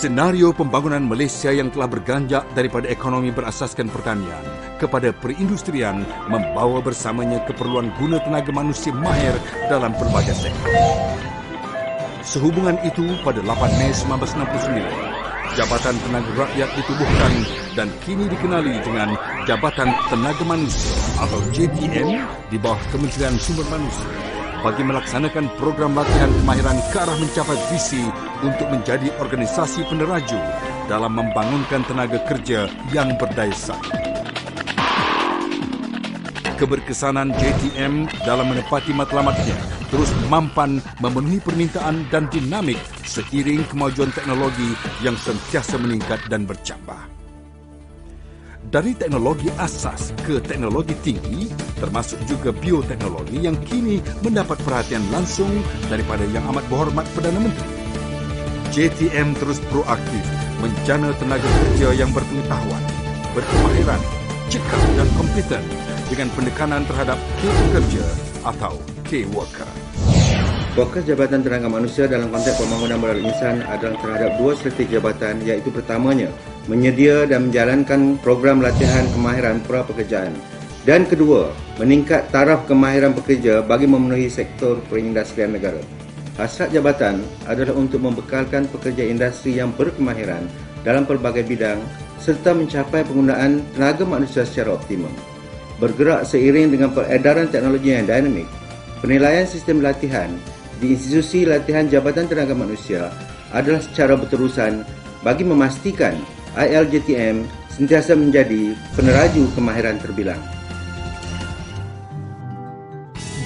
Senario pembangunan Malaysia yang telah berganjak daripada ekonomi berasaskan pertanian kepada perindustrian membawa bersamanya keperluan guna tenaga manusia mahir dalam pelbagai sektor. Sehubungan itu, pada 8 Mei 1969, Jabatan Tenaga Rakyat ditubuhkan dan kini dikenali dengan Jabatan Tenaga Manusia atau JTM di bawah Kementerian Sumber Manusia bagi melaksanakan program latihan kemahiran ke arah mencapai visi untuk menjadi organisasi peneraju dalam membangunkan tenaga kerja yang berdaya saing. Keberkesanan JTM dalam menepati matlamatnya terus mampan memenuhi permintaan dan dinamik seiring kemajuan teknologi yang sentiasa meningkat dan bercambah. Dari teknologi asas ke teknologi tinggi, termasuk juga bioteknologi yang kini mendapat perhatian langsung daripada Yang Amat Berhormat Perdana Menteri. JTM terus proaktif menjana tenaga kerja yang berpengetahuan, berkemahiran, cekap dan kompeten dengan penekanan terhadap K-pekerja atau K-worker. Fokus Jabatan Tenaga Manusia dalam konteks pembangunan modal insan adalah terhadap dua strategi jabatan, iaitu pertamanya, menyedia dan menjalankan program latihan kemahiran pra-pekerjaan, dan kedua, meningkat taraf kemahiran pekerja bagi memenuhi sektor perindustrian negara. Hasrat jabatan adalah untuk membekalkan pekerja industri yang berkemahiran dalam pelbagai bidang serta mencapai penggunaan tenaga manusia secara optimum. Bergerak seiring dengan peredaran teknologi yang dinamik, penilaian sistem latihan di institusi latihan Jabatan Tenaga Manusia adalah secara berterusan bagi memastikan ILJTM sentiasa menjadi peneraju kemahiran terbilang.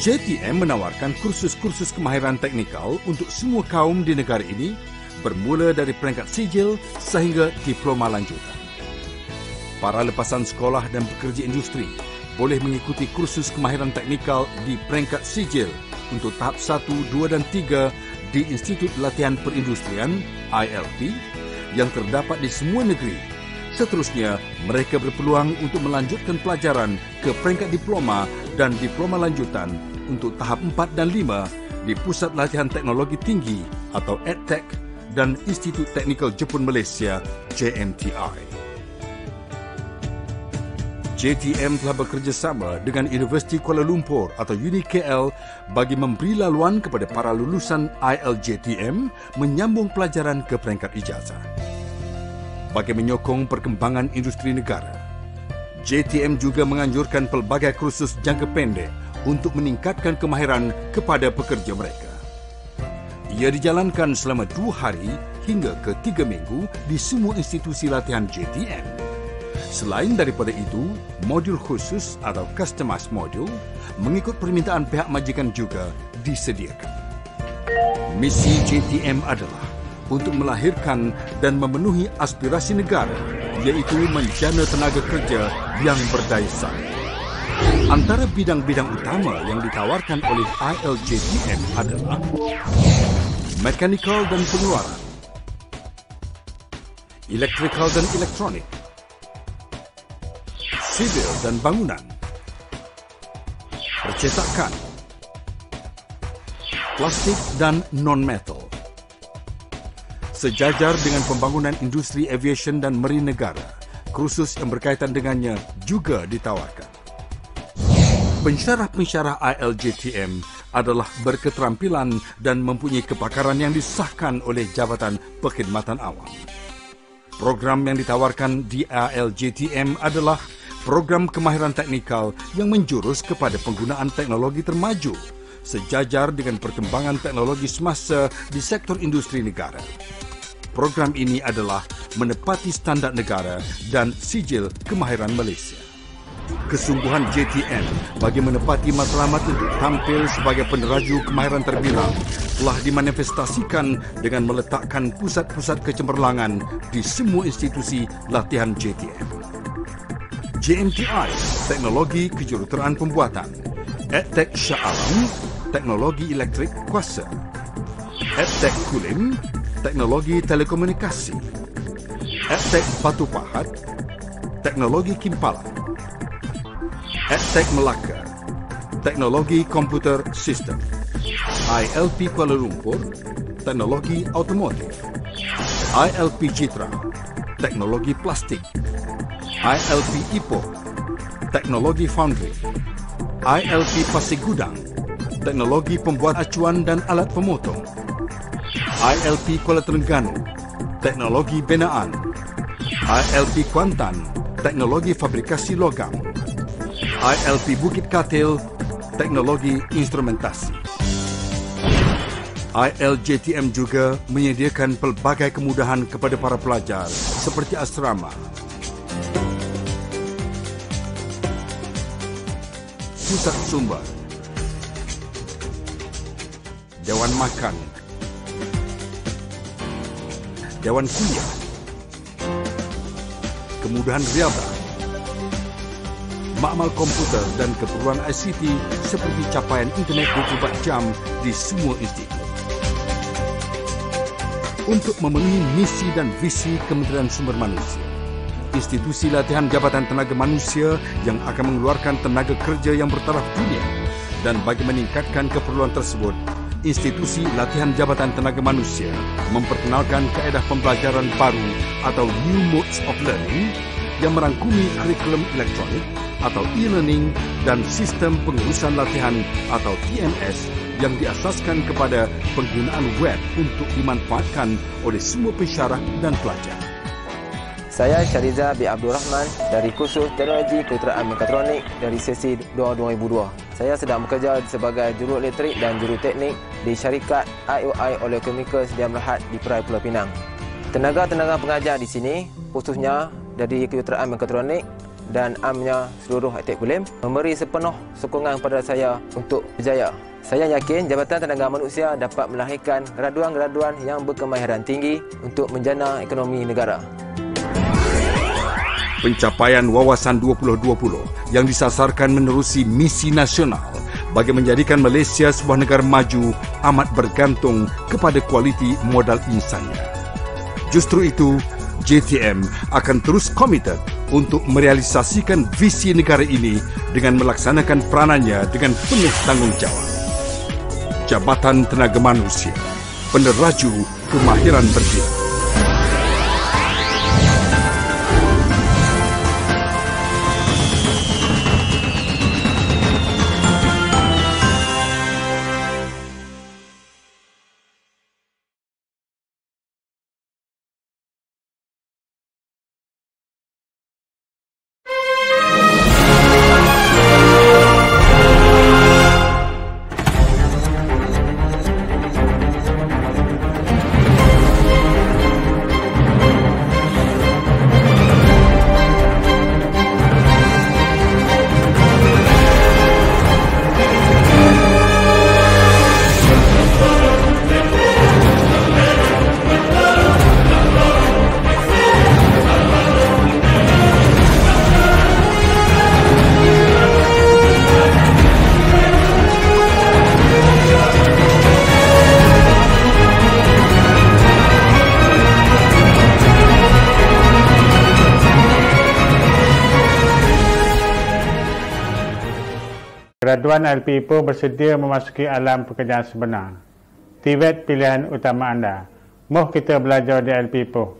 JTM menawarkan kursus-kursus kemahiran teknikal untuk semua kaum di negara ini bermula dari peringkat sijil sehingga diploma lanjutan. Para lepasan sekolah dan pekerja industri boleh mengikuti kursus kemahiran teknikal di peringkat sijil untuk tahap 1, 2 dan 3 di Institut Latihan Perindustrian ILP yang terdapat di semua negeri. Seterusnya, mereka berpeluang untuk melanjutkan pelajaran ke peringkat diploma dan diploma lanjutan untuk tahap 4 dan 5 di Pusat Latihan Teknologi Tinggi atau EdTech dan Institut Teknikal Jepun Malaysia JMTI. JTM telah bekerjasama dengan Universiti Kuala Lumpur atau UniKL bagi memberi laluan kepada para lulusan ILJTM menyambung pelajaran ke peringkat ijazah. Bagi menyokong perkembangan industri negara, JTM juga menganjurkan pelbagai kursus jangka pendek untuk meningkatkan kemahiran kepada pekerja mereka. Ia dijalankan selama 2 hari hingga ke 3 minggu di semua institusi latihan JTM. Selain daripada itu, modul khusus atau customized module mengikut permintaan pihak majikan juga disediakan. Misi JTM adalah untuk melahirkan dan memenuhi aspirasi negara, iaitu menjana tenaga kerja yang berdaya saing. Antara bidang-bidang utama yang ditawarkan oleh ILJTM adalah mekanikal dan pengeluaran, elektrikal dan elektronik, sivil dan bangunan, percetakan, plastik dan non-metal. Sejajar dengan pembangunan industri aviation dan marine negara, kursus yang berkaitan dengannya juga ditawarkan. Pensyarah-pensyarah ILJTM adalah berketerampilan dan mempunyai kepakaran yang disahkan oleh Jabatan Perkhidmatan Awam. Program yang ditawarkan di ILJTM adalah program kemahiran teknikal yang menjurus kepada penggunaan teknologi termaju sejajar dengan perkembangan teknologi semasa di sektor industri negara. Program ini adalah menepati standard negara dan sijil kemahiran Malaysia. Kesungguhan JTM bagi menepati matlamat untuk tampil sebagai peneraju kemahiran terbilang telah dimanifestasikan dengan meletakkan pusat-pusat kecemerlangan di semua institusi latihan JTM. JMTI, Teknologi Kejuruteraan Pembuatan, EdTech Shah Alam, Teknologi Elektrik Kuasa, EdTech Kulim, Teknologi Telekomunikasi, EdTech Batu Pahat, Teknologi Kimpalan, EdTech Melaka, Teknologi Komputer Sistem, ILP Kuala Lumpur, Teknologi Automotif, ILP Citra, teknologi plastik. ILP Ipoh, teknologi foundry. ILP Pasir Gudang, teknologi pembuat acuan dan alat pemotong. ILP Kuala Terengganu, teknologi binaan. ILP Kuantan, teknologi fabrikasi logam. ILP Bukit Katil, teknologi instrumentasi. ILJTM juga menyediakan pelbagai kemudahan kepada para pelajar seperti asrama, pusat sumber, dewan makan, dewan kuliah, kemudahan riaba, makmal komputer dan keperluan ICT seperti capaian internet 24 jam di semua institut. Untuk memenuhi misi dan visi Kementerian Sumber Manusia, institusi latihan Jabatan Tenaga Manusia yang akan mengeluarkan tenaga kerja yang bertaraf dunia, dan bagi meningkatkan keperluan tersebut, institusi latihan Jabatan Tenaga Manusia memperkenalkan kaedah pembelajaran baru atau New Modes of Learning yang merangkumi kurikulum elektronik atau e-learning dan sistem pengurusan latihan atau TMS yang diasaskan kepada penggunaan web untuk dimanfaatkan oleh semua pensyarah dan pelajar. Saya Syariza bin Abdul Rahman dari kursus Teknologi Kejuruteraan Mekatronik dari sesi 2002. Saya sedang bekerja sebagai juru elektrik dan juru teknik di syarikat IOI Oleochemicals Sdn Bhd di Perai Pulau Pinang. Tenaga-tenaga pengajar di sini, khususnya dari Kejuruteraan Mekatronik dan amnya seluruh aktif BELIM, memberi sepenuh sokongan kepada saya untuk berjaya. Saya yakin Jabatan Tenaga Manusia dapat melahirkan graduan-graduan yang berkemahiran tinggi untuk menjana ekonomi negara. Pencapaian Wawasan 2020 yang disasarkan menerusi misi nasional bagi menjadikan Malaysia sebuah negara maju amat bergantung kepada kualiti modal insannya. Justru itu, JTM akan terus komited untuk merealisasikan visi negara ini dengan melaksanakan peranannya dengan penuh tanggungjawab. Jabatan Tenaga Manusia, peneraju kemahiran berdiri. Graduan ILP Ipoh bersedia memasuki alam pekerjaan sebenar. TVET pilihan utama anda. Moh kita belajar di ILP Ipoh.